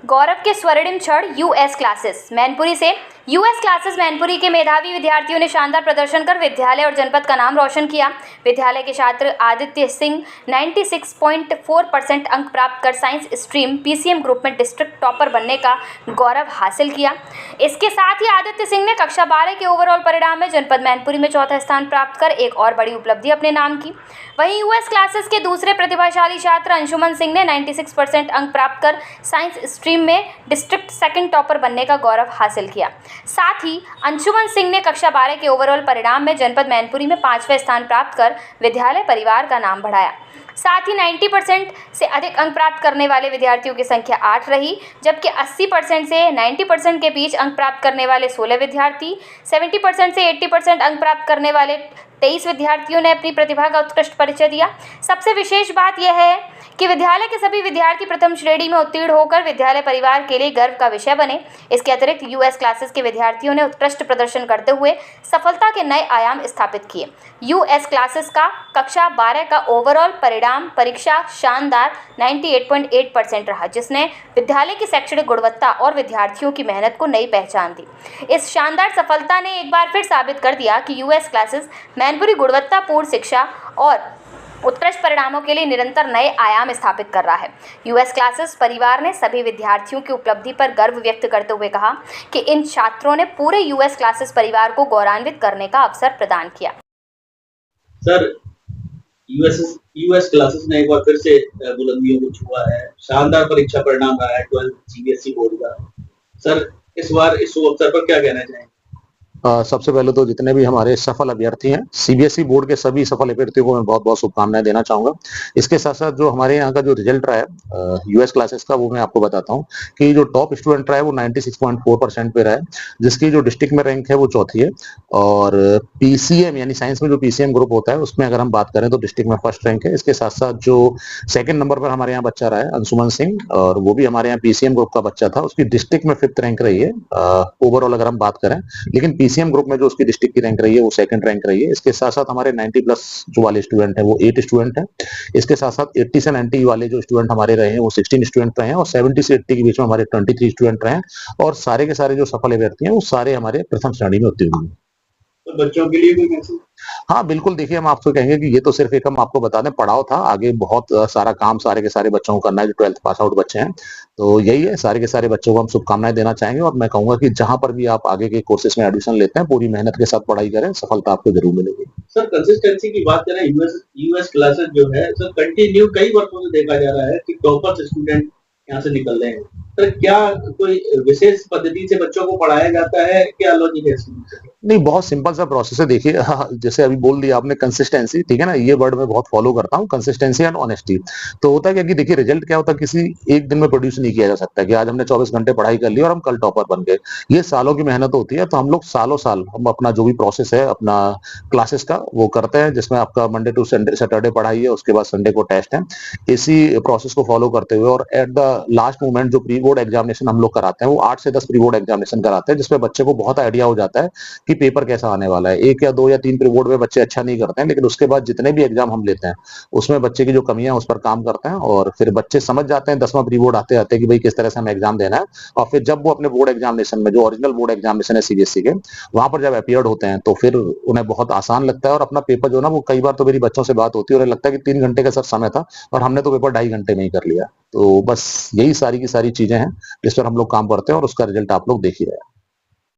गौरव के स्वर्णिम क्षण यूएस क्लासेस मैनपुरी से। यूएस क्लासेस मैनपुरी के मेधावी विद्यार्थियों ने शानदार प्रदर्शन कर विद्यालय और जनपद का नाम रोशन किया। विद्यालय के छात्र आदित्य सिंह 96.4% अंक प्राप्त कर साइंस स्ट्रीम पीसीएम ग्रुप में डिस्ट्रिक्ट टॉपर बनने का गौरव हासिल किया। इसके साथ ही आदित्य सिंह ने कक्षा 12 के ओवरऑल परिणाम में जनपद मैनपुरी में चौथा स्थान प्राप्त कर एक और बड़ी उपलब्धि अपने नाम की। वहीं यूएस क्लासेस के दूसरे प्रतिभाशाली छात्र अंशुमन सिंह ने 96% अंक प्राप्त कर साइंस स्ट्रीम में डिस्ट्रिक्ट सेकंड टॉपर बनने का गौरव हासिल किया। साथ ही अंशुमन सिंह ने कक्षा 12 के ओवरऑल परिणाम में जनपद मैनपुरी में 5वां स्थान प्राप्त कर विद्यालय परिवार का नाम बढ़ाया। साथ ही 90% से अधिक अंक प्राप्त करने वाले विद्यार्थियों की संख्या 8 रही, जबकि 80% से 90% के बीच अंक प्राप्त करने वाले 16 विद्यार्थी, 70% से 80% अंक प्राप्त करने वाले 23 विद्यार्थियों ने अपनी प्रतिभा का उत्कृष्ट परिचय दिया। सबसे विशेष बात यह है कि विद्यालय के सभी विद्यार्थी प्रथम श्रेणी में उत्तीर्ण होकर विद्यालय परिवार के लिए गर्व का विषय बने। इसके अतिरिक्त यूएस क्लासेस के विद्यार्थियों ने उत्कृष्ट प्रदर्शन करते हुए सफलता के नए आयाम स्थापित किए। यूएस क्लासेस का कक्षा 12 का ओवरऑल परिणाम परीक्षा शानदार 98.8% रहा, जिसने विद्यालय की शैक्षणिक गुणवत्ता और विद्यार्थियों की मेहनत को नई पहचान दी। इस शानदार सफलता ने एक बार फिर साबित कर दिया कि यूएस क्लासेस मैनपुरी गुणवत्तापूर्ण शिक्षा और उत्कृष्ट परिणामों के लिए निरंतर नए आयाम स्थापित कर रहा है। यूएस क्लासेस परिवार ने सभी विद्यार्थियों की उपलब्धि पर गर्व व्यक्त करते हुए कहा कि इन छात्रों ने पूरे यूएस क्लासेस परिवार को गौरवान्वित करने का अवसर प्रदान किया। सर, यूएस क्लासेस ने एक बार फिर से बुलंदियों को छुआ है। शानदार परीक्षा परिणाम रहा है 12 सीबीएसई बोर्ड का। सर, इस बार इस अवसर पर क्या कहना चाहेंगे? सबसे पहले तो जितने भी हमारे सफल अभ्यर्थी हैं, सीबीएसई बोर्ड के सभी सफल अभ्यर्थियों को मैं बहुत-बहुत शुभकामनाएं देना चाहूंगा। इसके साथ-साथ जो हमारे यहाँ का जो रिजल्ट रहा है यूएस क्लासेस का, वो मैं आपको बताता हूँ कि जो टॉप स्टूडेंट रहा है वो 96.4% पे रहा है, जिसकी जो डिस्ट्रिक्ट में रैंक है वो चौथी है। और पीसीएम यानी साइंस में जो पीसीएम ग्रुप होता है उसमें अगर हम बात करें तो डिस्ट्रिक्ट में फर्स्ट रैंक है। इसके साथ-साथ जो सेकंड नंबर पर हमारे यहाँ बच्चा रहा है अंशुमन सिंह, और वो भी हमारे यहाँ पीसीएम ग्रुप का बच्चा था, उसकी डिस्ट्रिक्ट में 5th रैंक रही है ओवरऑल अगर हम बात करें। लेकिन पीसीएम ग्रुप में जो उसकी डिस्ट्रिक्ट की रैंक रही है वो सेकंड रैंक रही है। इसके साथ साथ हमारे 90+ जो वाले स्टूडेंट हैं वो 8 स्टूडेंट हैं। इसके साथ साथ 80 से 90 वाले जो स्टूडेंट हमारे रहे हैं वो 16 स्टूडेंट रहे हैं, और 70 से 80 के बीच में हमारे 23 स्टूडेंट रहे हैं। और सारे के सारे जो सफल अभ्यर्थी हैं वो सारे हमारे प्रथम श्रेणी में उत्तीर्ण हुए। तो बच्चों के लिए कोई मैसेज? हाँ बिल्कुल, देखिए हम आपको कहेंगे कि ये तो सिर्फ एक हम आपको बता दें पड़ाव था, आगे बहुत सारा काम सारे के सारे बच्चों को करना है जो 12th पास आउट बच्चे हैं। तो यही है, सारे के सारे बच्चों को हम शुभकामनाएं देना चाहेंगे, और मैं कहूंगा कि जहां पर भी आप आगे के कोर्सेज में एडमिशन लेते हैं पूरी मेहनत के साथ पढ़ाई करें, सफलता आपको जरूर मिलेगी। सर, कंसिस्टेंसी की बात करें, यूएस क्लासेस जो है सर कंटिन्यू कई वर्षों से देखा जा रहा है कि टॉपर स्टूडेंट यहाँ से निकल रहे हैं। सर, क्या कोई विशेष पद्धति से बच्चों को पढ़ाया जाता है, क्या लॉजिक है इसमें? नहीं, बहुत सिंपल सा प्रोसेस है। देखिए जैसे अभी बोल दिया आपने कंसिस्टेंसी, ठीक है ना, ये वर्ड मैं बहुत फॉलो करता हूँ, कंसिस्टेंसी एंड ऑनेस्टी। तो होता क्या कि देखिए रिजल्ट क्या होता है, किसी एक दिन में प्रोड्यूस नहीं किया जा सकता कि आज हमने 24 घंटे पढ़ाई कर ली और हम कल टॉपर बन गए। ये सालों की मेहनत होती है। तो हम लोग सालों साल हम अपना जो भी प्रोसेस है अपना क्लासेस का वो करते हैं, जिसमें आपका मंडे टू सैटरडे पढ़ाई है, उसके बाद संडे को टेस्ट है। इसी प्रोसेस को फॉलो करते हुए और एट द लास्ट मोमेंट जो प्री बोर्ड एग्जामिनेशन हम लोग कराते हैं वो 8 से 10 प्री बोर्ड एग्जामिनेशन कराते हैं, जिसमें बच्चे को बहुत आइडिया हो जाता है कि पेपर कैसा आने वाला है। 1 या 2 या 3 प्री बोर्ड में बच्चे अच्छा नहीं करते हैं, लेकिन उसके बाद जितने भी एग्जाम हम लेते हैं उसमें बच्चे की जो कमियां उस पर काम करते हैं, और फिर बच्चे समझ जाते हैं 10वां प्री बोर्ड आते आते कि भाई किस तरह से हमें एग्जाम देना है। और फिर जब वो अपने बोर्ड एग्जामिनेशन में जो ओरिजिनल बोर्ड एग्जामिनेशन है सीबीएसई के, वहां पर जब अपीयर्ड होते हैं तो फिर उन्हें बहुत आसान लगता है। और अपना पेपर जो ना, वो कई बार तो मेरी बच्चों से बात होती है और लगता है कि 3 घंटे का सर समय था और हमने तो पेपर 2.5 घंटे में ही कर लिया। तो बस यही सारी की सारी चीजें हैं जिस पर हम लोग काम करते हैं, और उसका रिजल्ट आप लोग देख ही रहे हैं।